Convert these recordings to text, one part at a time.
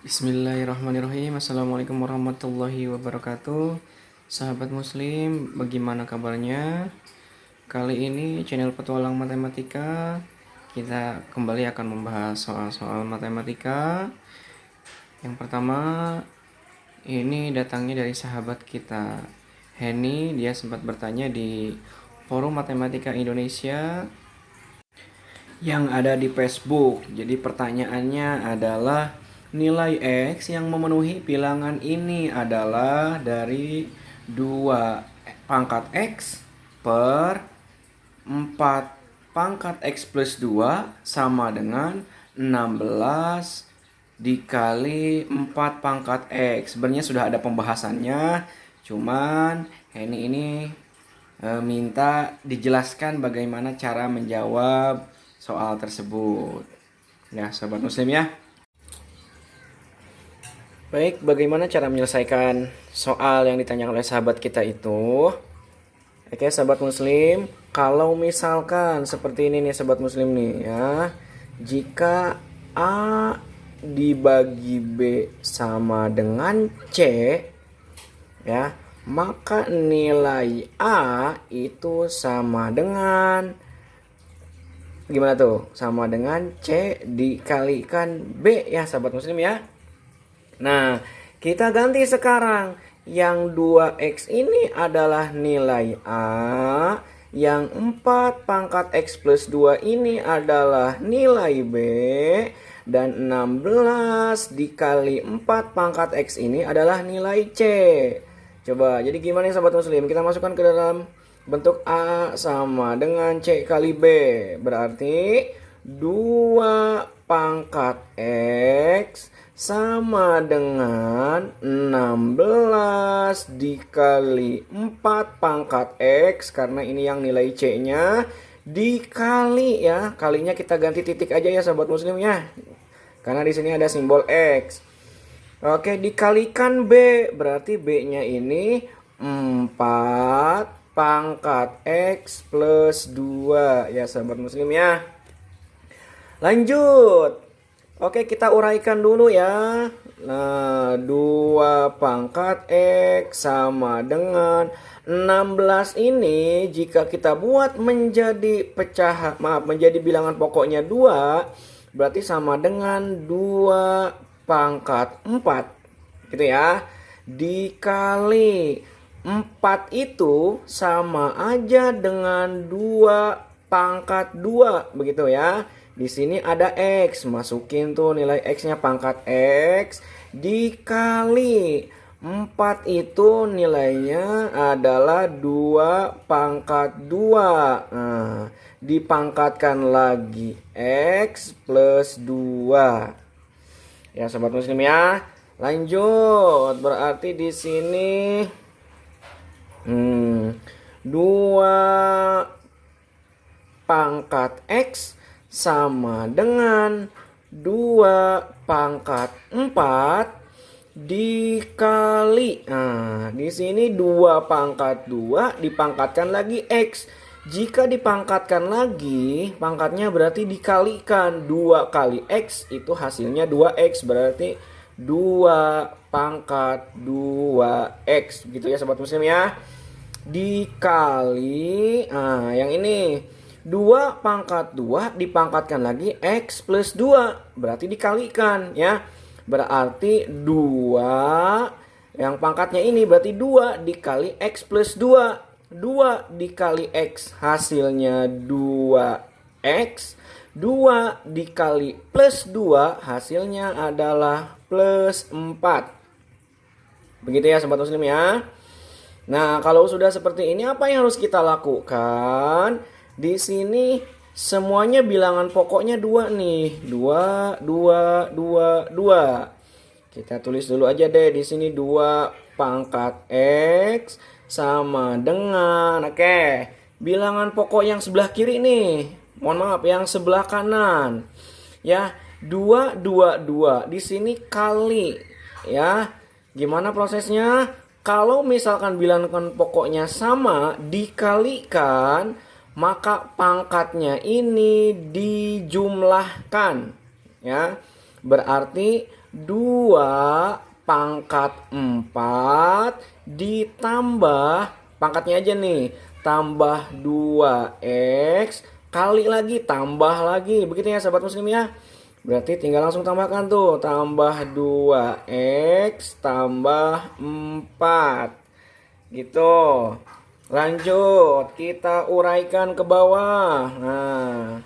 Bismillahirrahmanirrahim. Assalamualaikum warahmatullahi wabarakatuh. Sahabat muslim, bagaimana kabarnya? Kali ini channel Petualang Matematika, kita kembali akan membahas soal-soal matematika. Yang pertama, ini datangnya dari sahabat kita Henny. Dia sempat bertanya di Forum Matematika Indonesia yang ada di Facebook. Jadi pertanyaannya adalah, nilai X yang memenuhi bilangan ini adalah dari 2 pangkat X per 4 pangkat X plus 2 sama dengan 16 dikali 4 pangkat X. Sebenarnya sudah ada pembahasannya, cuman ini minta dijelaskan bagaimana cara menjawab soal tersebut. Ya, sobat muslim ya. Baik, bagaimana cara menyelesaikan soal yang ditanyakan oleh sahabat kita itu? Oke, sahabat muslim, kalau misalkan seperti ini nih sahabat muslim nih ya. Jika A dibagi B sama dengan C ya, maka nilai A itu sama dengan gimana tuh? Sama dengan C dikalikan B ya sahabat muslim ya. Nah, kita ganti sekarang. Yang 2X ini adalah nilai A. Yang 4 pangkat X plus 2 ini adalah nilai B. Dan 16 dikali 4 pangkat X ini adalah nilai C. Coba, jadi gimana ya sahabat muslim? Kita masukkan ke dalam bentuk A sama dengan C kali B. Berarti 2 pangkat X sama dengan 16 dikali 4 pangkat X. Karena ini yang nilai C-nya dikali ya. Kalinya kita ganti titik aja ya sahabat muslim ya. Karena di sini ada simbol X. Oke, dikalikan B. Berarti B-nya ini 4 pangkat X plus 2 ya sahabat muslim ya. Lanjut. Oke, kita uraikan dulu ya. Nah, 2 pangkat X sama dengan 16 ini jika kita buat menjadi menjadi bilangan pokoknya 2, berarti sama dengan 2 pangkat 4. Gitu ya. Dikali 4 itu sama aja dengan 2 pangkat 2, begitu ya. Di sini ada X, masukin tuh nilai X-nya pangkat X dikali 4 itu nilainya adalah 2 pangkat 2. Nah, dipangkatkan lagi X plus 2. Ya, sobat muslim ya. Lanjut, berarti di sini 2 pangkat X sama dengan 2 pangkat 4 dikali. Nah, di sini 2 pangkat 2 dipangkatkan lagi X. Jika dipangkatkan lagi, pangkatnya berarti dikalikan. 2 kali X itu hasilnya 2X. Berarti 2 pangkat 2X. Gitu ya sobat muslim ya. Dikali, nah yang ini 2 pangkat 2 dipangkatkan lagi X plus 2. Berarti dikalikan ya. Berarti 2. Yang pangkatnya ini berarti 2 dikali X plus 2. 2 dikali X hasilnya 2X. 2 dikali plus 2 hasilnya adalah plus 4. Begitu ya sobat muslim ya. Nah, kalau sudah seperti ini apa yang harus kita lakukan? Di sini semuanya bilangan pokoknya 2 nih. 2, 2, 2, 2. Kita tulis dulu aja deh di sini 2 pangkat X sama dengan bilangan pokok yang sebelah kiri nih. Mohon maaf, yang sebelah kanan. Ya, 2, 2, 2. Di sini kali ya. Gimana prosesnya? Kalau misalkan bilangan pokoknya sama dikalikan, maka pangkatnya ini dijumlahkan ya. Berarti 2 pangkat 4 ditambah pangkatnya aja nih, tambah 2x kali lagi tambah lagi. Begitu ya sahabat muslim ya. Berarti tinggal langsung tambahkan tuh, tambah 2x tambah 4. Gitu. Lanjut, kita uraikan ke bawah. Nah,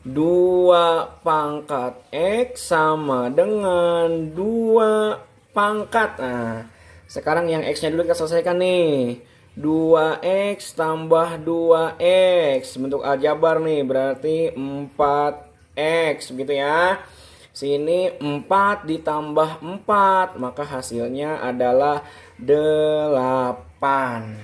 2 pangkat X sama dengan 2 pangkat. Nah, sekarang yang X-nya dulu kita selesaikan nih. 2X tambah 2X. Bentuk aljabar nih, berarti 4X. Begitu ya. Sini 4 ditambah 4. Maka hasilnya adalah 8.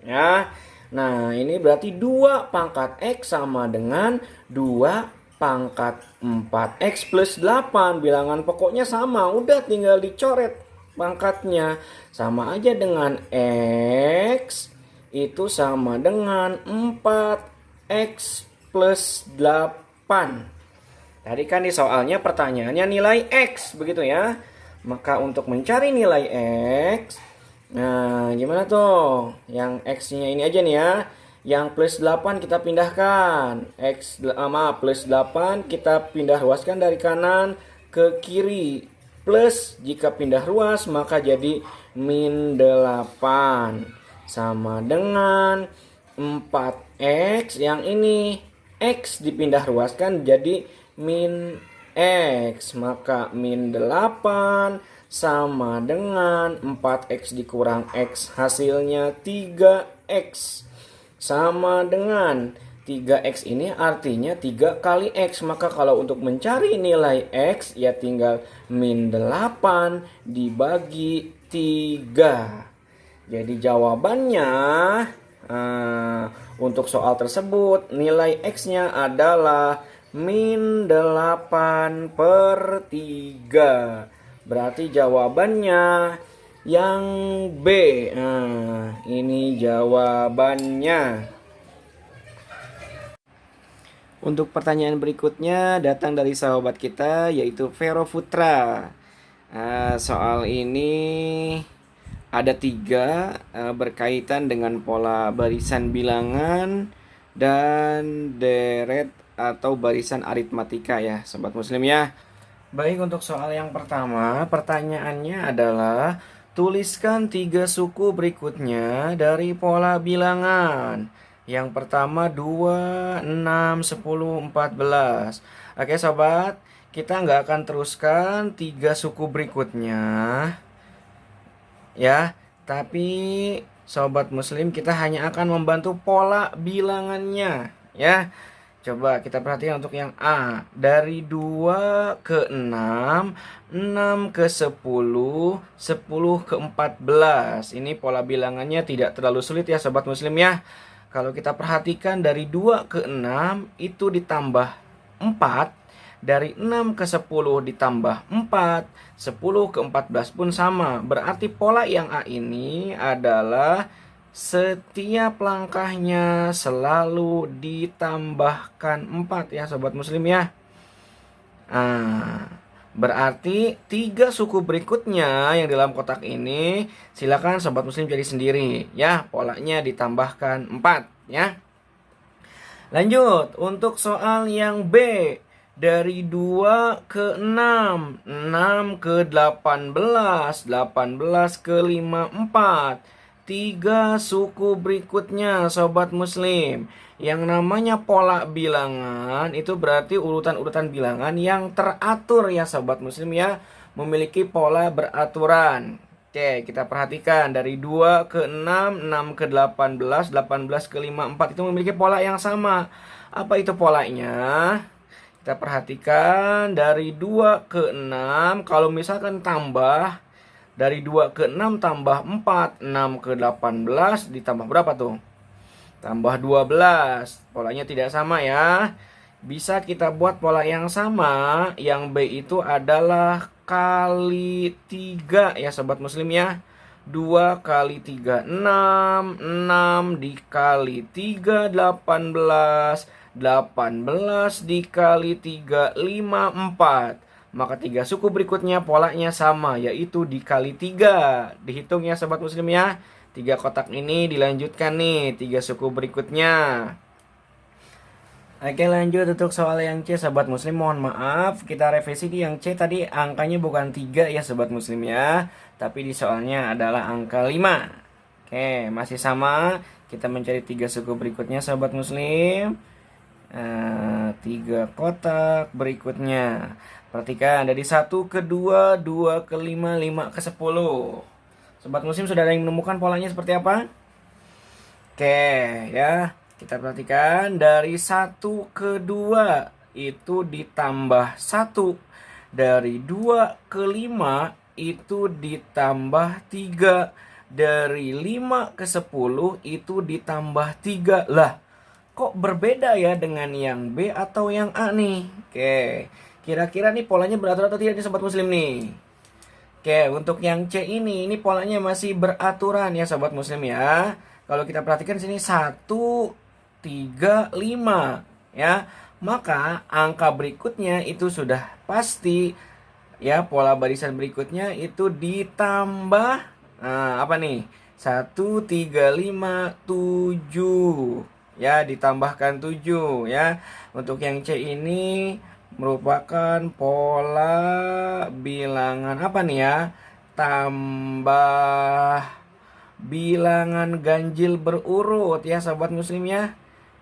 Ya. Nah, ini berarti 2 pangkat X sama dengan 2 pangkat 4X plus 8. Bilangan pokoknya sama, udah tinggal dicoret pangkatnya. Sama aja dengan X itu sama dengan 4X plus 8. Tadi kan di soalnya pertanyaannya nilai X, begitu ya. Maka untuk mencari nilai X, nah, gimana tuh? Yang X-nya ini aja nih ya. Yang plus 8 kita pindahkan. Plus 8 kita pindah ruaskan dari kanan ke kiri. Plus jika pindah ruas maka jadi min 8. Sama dengan 4X yang ini. X dipindah ruaskan jadi min X. Maka min 8 sama dengan 4X dikurang X, hasilnya 3X. Sama dengan 3X ini artinya 3 kali X. Maka kalau untuk mencari nilai X, ya tinggal min 8 dibagi 3. Jadi jawabannya untuk soal tersebut nilai X-nya adalah min 8/3. Berarti jawabannya yang B. Nah, ini jawabannya. Untuk pertanyaan berikutnya datang dari sahabat kita yaitu Vero Putra. Soal ini ada 3 berkaitan dengan pola barisan bilangan dan deret atau barisan aritmatika ya sobat muslim ya. Baik, untuk soal yang pertama, pertanyaannya adalah tuliskan 3 suku berikutnya dari pola bilangan. Yang pertama 2, 6, 10, 14. Oke sobat, kita nggak akan teruskan 3 suku berikutnya ya, tapi sobat muslim kita hanya akan membantu pola bilangannya ya. Coba kita perhatikan untuk yang A. Dari 2 ke 6, 6 ke 10, 10 ke 14. Ini pola bilangannya tidak terlalu sulit ya sobat muslim ya. Kalau kita perhatikan dari 2 ke 6 itu ditambah 4. Dari 6 ke 10 ditambah 4. 10 ke 14 pun sama. Berarti pola yang A ini adalah setiap langkahnya selalu ditambahkan 4 ya sobat muslim ya. Berarti 3 suku berikutnya yang dalam kotak ini silakan sobat muslim cari sendiri ya. Polanya ditambahkan 4 ya. Lanjut untuk soal yang B. Dari 2 ke 6, 6 ke 18, 18 ke 54. 3 suku berikutnya sobat muslim. Yang namanya pola bilangan itu berarti urutan-urutan bilangan yang teratur ya sobat muslim ya. Memiliki pola beraturan. Oke, kita perhatikan dari 2 ke 6, 6 ke 18, 18 ke 54 itu memiliki pola yang sama. Apa itu polanya? Kita perhatikan dari 2 ke 6, kalau misalkan tambah dari 2 ke 6 tambah 4, 6 ke 18 ditambah berapa tuh? Tambah 12. Polanya tidak sama ya. Bisa kita buat pola yang sama. Yang B itu adalah kali 3 ya sobat muslim ya. 2 kali 3 6, 6 dikali 3 18, 18 dikali 3 54. maka 3 suku berikutnya polanya sama, yaitu dikali 3. Dihitung ya sobat muslim ya. 3 kotak ini dilanjutkan nih 3 suku berikutnya. Oke, lanjut untuk soal yang C sobat muslim. Mohon maaf, kita revisi di yang C tadi angkanya bukan 3 ya sobat muslim ya, tapi di soalnya adalah angka 5. Oke, masih sama. Kita mencari 3 suku berikutnya sobat muslim. 3 kotak berikutnya. Perhatikan dari 1 ke 2, 2 ke 5, 5 ke 10. Sobat muslim sudah ada yang menemukan polanya seperti apa? Oke ya. Kita perhatikan dari 1 ke 2 itu ditambah 1. Dari 2 ke 5 itu ditambah 3. Dari 5 ke 10 itu ditambah 3. Lah, kok berbeda ya dengan yang B atau yang A nih? Oke, kira-kira nih polanya beratur atau tidak nih sobat muslim nih? Oke, untuk yang C ini polanya masih beraturan ya sobat muslim ya. Kalau kita perhatikan sini 1, 3, 5 ya. Maka angka berikutnya itu sudah pasti ya, pola barisan berikutnya itu ditambah apa nih? 1, 3, 5, 7 ya, ditambahkan 7 ya. Untuk yang C ini merupakan pola bilangan apa nih ya? Tambah bilangan ganjil berurut ya sobat muslim ya.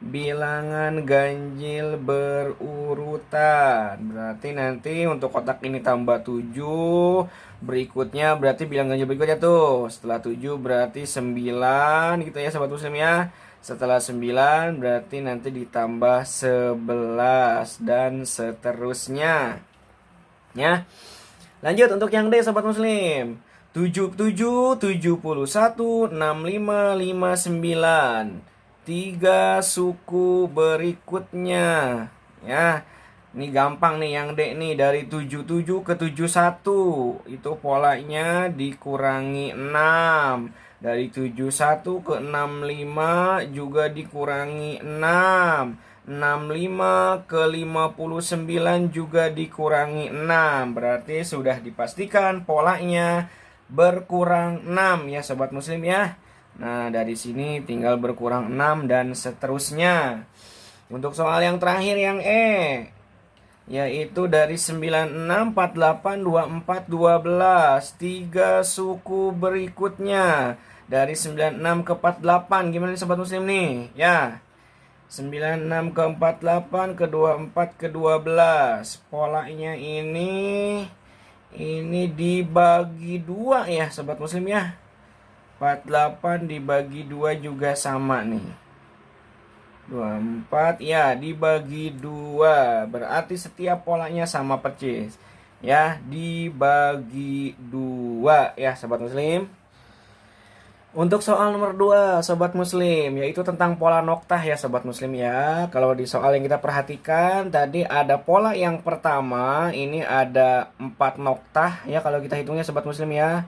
Bilangan ganjil berurutan. Berarti nanti untuk kotak ini tambah 7. Berikutnya berarti bilangan ganjil berikutnya tuh. Setelah 7 berarti 9 gitu ya sobat muslim ya. Setelah 9 berarti nanti ditambah 11 dan seterusnya. Ya. Lanjut untuk yang D sobat muslim. 77, 71, 65, 59. 3 suku berikutnya ya. Ini gampang nih yang D nih, dari 77 ke 71 itu polanya dikurangi 6. Dari 71 ke 65 juga dikurangi 6. 65 ke 59 juga dikurangi 6. Berarti sudah dipastikan polanya berkurang 6 ya sobat muslim ya. Nah, dari sini tinggal berkurang 6 dan seterusnya. Untuk soal yang terakhir yang E, yaitu dari 96, 48, 24, 12. 3 suku berikutnya. Dari 96 ke 48. Gimana nih sobat muslim nih? Ya. 96 ke 48 ke 24 ke 12. Polanya ini dibagi 2 ya sobat muslim ya. 48 dibagi 2 juga sama nih. 24 ya dibagi 2. Berarti setiap polanya sama persis. Ya, dibagi 2 ya sobat muslim. Untuk soal nomor 2 sobat muslim, yaitu tentang pola noktah ya sobat muslim ya. Kalau di soal yang kita perhatikan tadi ada pola yang pertama, ini ada 4 noktah ya kalau kita hitungnya sobat muslim ya.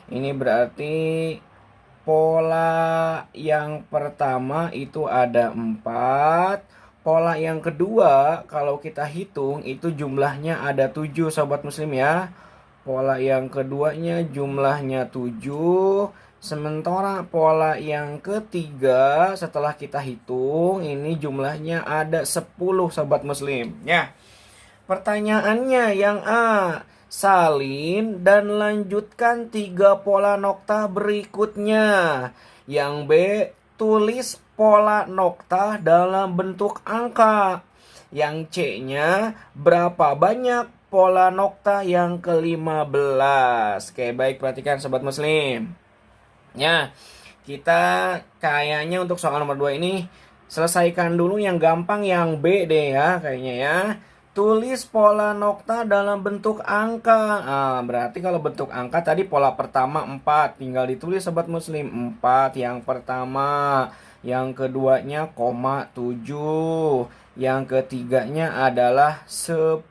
Ini berarti pola yang pertama itu ada 4. Pola yang kedua kalau kita hitung itu jumlahnya ada 7 sobat muslim ya. Pola yang keduanya jumlahnya 7. Sementara pola yang ketiga setelah kita hitung ini jumlahnya ada 10 sobat muslim ya. Pertanyaannya yang A, salin dan lanjutkan 3 pola noktah berikutnya. Yang B, tulis pola noktah dalam bentuk angka. Yang C-nya, berapa banyak pola noktah yang ke-15. Oke, baik, perhatikan sobat muslim. Ya, kita kayaknya untuk soal nomor 2 ini selesaikan dulu yang gampang, yang B deh ya kayaknya ya. Tulis pola noktah dalam bentuk angka. Berarti kalau bentuk angka tadi pola pertama 4. Tinggal ditulis sobat muslim 4 yang pertama. Yang keduanya 7. Yang ketiganya adalah 10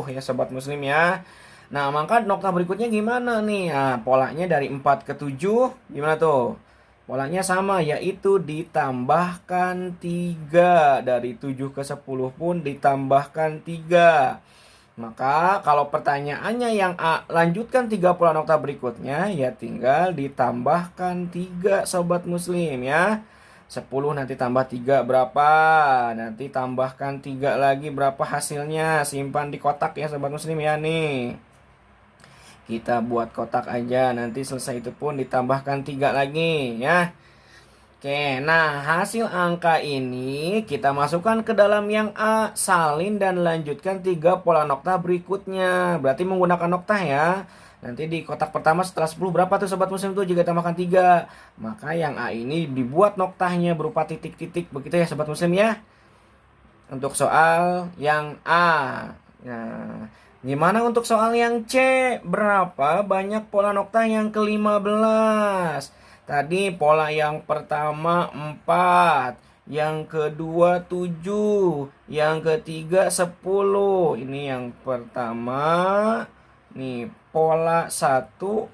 ya sobat muslim ya. Nah, maka noktah berikutnya gimana nih? Polanya dari 4 ke 7 gimana tuh? Polanya sama, yaitu ditambahkan 3. Dari 7 ke 10 pun ditambahkan 3. Maka kalau pertanyaannya yang A, lanjutkan 3 pola nokta berikutnya, ya tinggal ditambahkan 3 sobat muslim ya. 10 nanti tambah 3 berapa? Nanti tambahkan 3 lagi berapa hasilnya? Simpan di kotak ya sobat muslim ya nih. Kita buat kotak aja, nanti selesai itu pun ditambahkan 3 lagi ya. Oke, nah hasil angka ini kita masukkan ke dalam yang A, salin dan lanjutkan 3 pola nokta berikutnya. Berarti menggunakan noktah ya. Nanti di kotak pertama setelah 10 berapa tuh sobat muslim tuh jika tambahkan 3. Maka yang A ini dibuat noktahnya berupa titik-titik begitu ya sobat muslim ya. Untuk soal yang A. Nah, gimana untuk soal yang C? Berapa banyak pola nokta yang ke-15? Tadi pola yang pertama 4, yang kedua 7, yang ketiga 10. Ini yang pertama. Nih pola 1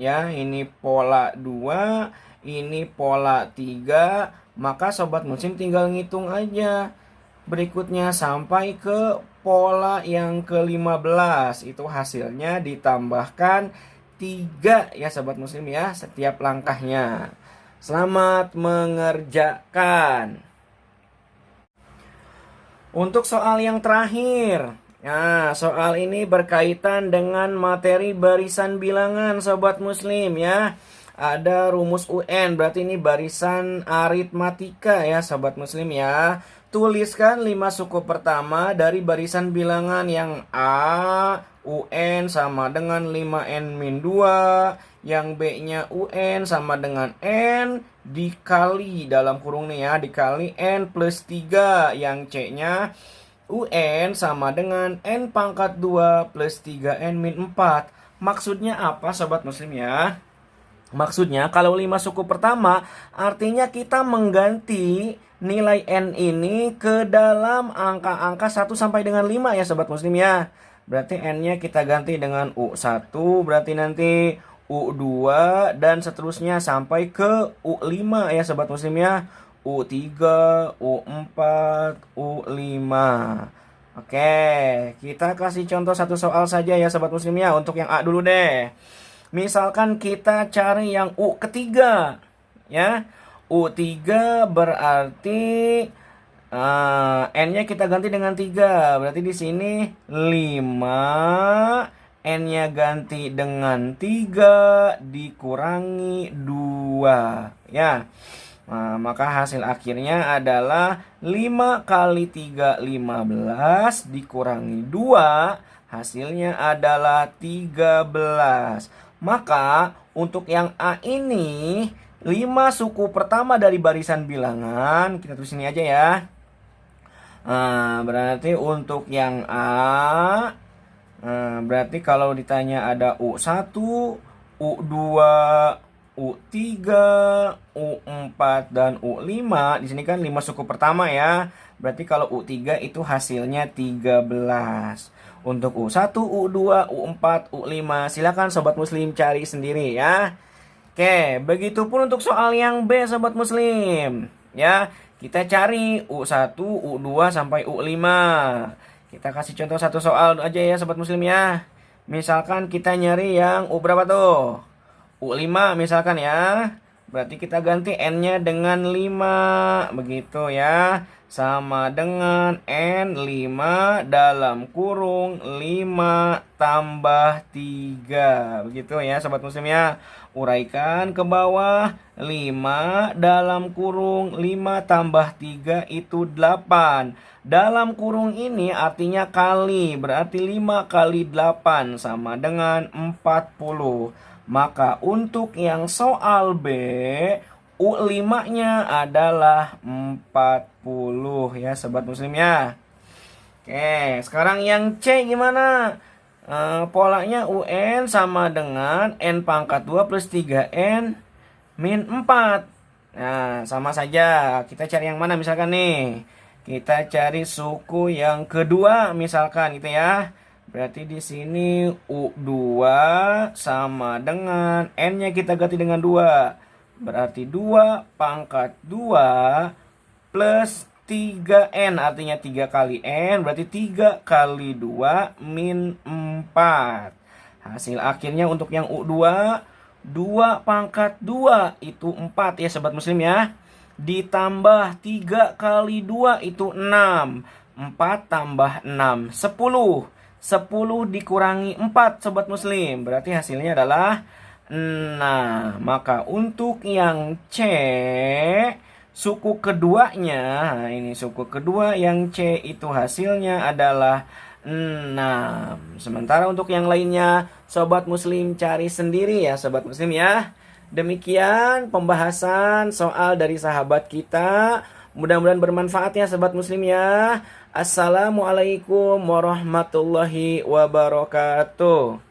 ya, ini pola 2, ini pola 3. Maka sobat muslim tinggal ngitung aja berikutnya sampai ke pola yang ke-15. Itu hasilnya ditambahkan 3 ya sobat muslim ya setiap langkahnya. Selamat mengerjakan. Untuk soal yang terakhir. Nah, soal ini berkaitan dengan materi barisan bilangan sobat muslim ya. Ada rumus UN, berarti ini barisan aritmatika ya sobat muslim ya. Tuliskan 5 suku pertama dari barisan bilangan yang A, UN sama dengan 5N-2, yang B-nya UN sama dengan N dikali dalam kurung nih ya, dikali N plus 3, yang C-nya UN sama dengan N pangkat 2 plus 3N min 4. Maksudnya apa sobat muslim ya? Maksudnya kalau 5 suku pertama artinya kita mengganti nilai N ini ke dalam angka-angka 1 sampai dengan 5 ya sobat muslim ya. Berarti N-nya kita ganti dengan U1, berarti nanti U2 dan seterusnya sampai ke U5 ya sobat muslim ya. U3, U4, U5. Oke, kita kasih contoh satu soal saja ya sobat muslim ya. Untuk yang A dulu deh. Misalkan kita cari yang U ketiga ya. U3 berarti N-nya kita ganti dengan 3. Berarti di sini 5. N-nya ganti dengan 3 dikurangi 2 ya. Nah, maka hasil akhirnya adalah 5 kali 3 15 dikurangi 2. Hasilnya adalah 13. Maka untuk yang A ini 5 suku pertama dari barisan bilangan. Kita tulis ini aja ya. Nah, berarti untuk yang A, berarti kalau ditanya ada U1, U2, U3, U4 dan U5. Di sini kan 5 suku pertama ya. Berarti kalau U3 itu hasilnya 13. Untuk U1, U2, U4, U5 silakan sobat muslim cari sendiri ya. Oke, begitupun untuk soal yang B sobat muslim ya. Kita cari U1, U2 sampai U5. Kita kasih contoh satu soal aja ya sobat muslim ya. Misalkan kita nyari yang U berapa tuh? U5 misalkan ya. Berarti kita ganti N-nya dengan 5. Begitu ya. Sama dengan N5 dalam kurung 5 tambah 3. Begitu ya sobat muslim ya. Uraikan ke bawah. 5 dalam kurung 5 tambah 3 itu 8. Dalam kurung ini artinya kali. Berarti 5 kali 8 sama dengan 40. Maka untuk yang soal B, U5-nya adalah 40 ya sobat muslim ya. Oke, sekarang yang C gimana? Polanya UN sama dengan N pangkat 2 plus 3N min 4. Nah, sama saja. Kita cari yang mana misalkan nih? Kita cari suku yang kedua misalkan gitu ya. Berarti di sini U2 sama dengan N-nya kita ganti dengan 2. Berarti 2 pangkat 2 plus 3N, artinya 3 kali N, berarti 3 kali 2 min 4. Hasil akhirnya untuk yang U2, 2 pangkat 2 itu 4 ya sobat muslim ya. Ditambah 3 kali 2 itu 6. 4 tambah 6, 10. 10 dikurangi 4 sobat muslim, berarti hasilnya adalah 6. Maka untuk yang C, suku keduanya, nah ini suku kedua yang C itu hasilnya adalah 6. Sementara untuk yang lainnya, sobat muslim cari sendiri ya sobat muslim ya. Demikian pembahasan soal dari sahabat kita. Mudah-mudahan bermanfaat ya sobat muslim ya. Assalamualaikum warahmatullahi wabarakatuh.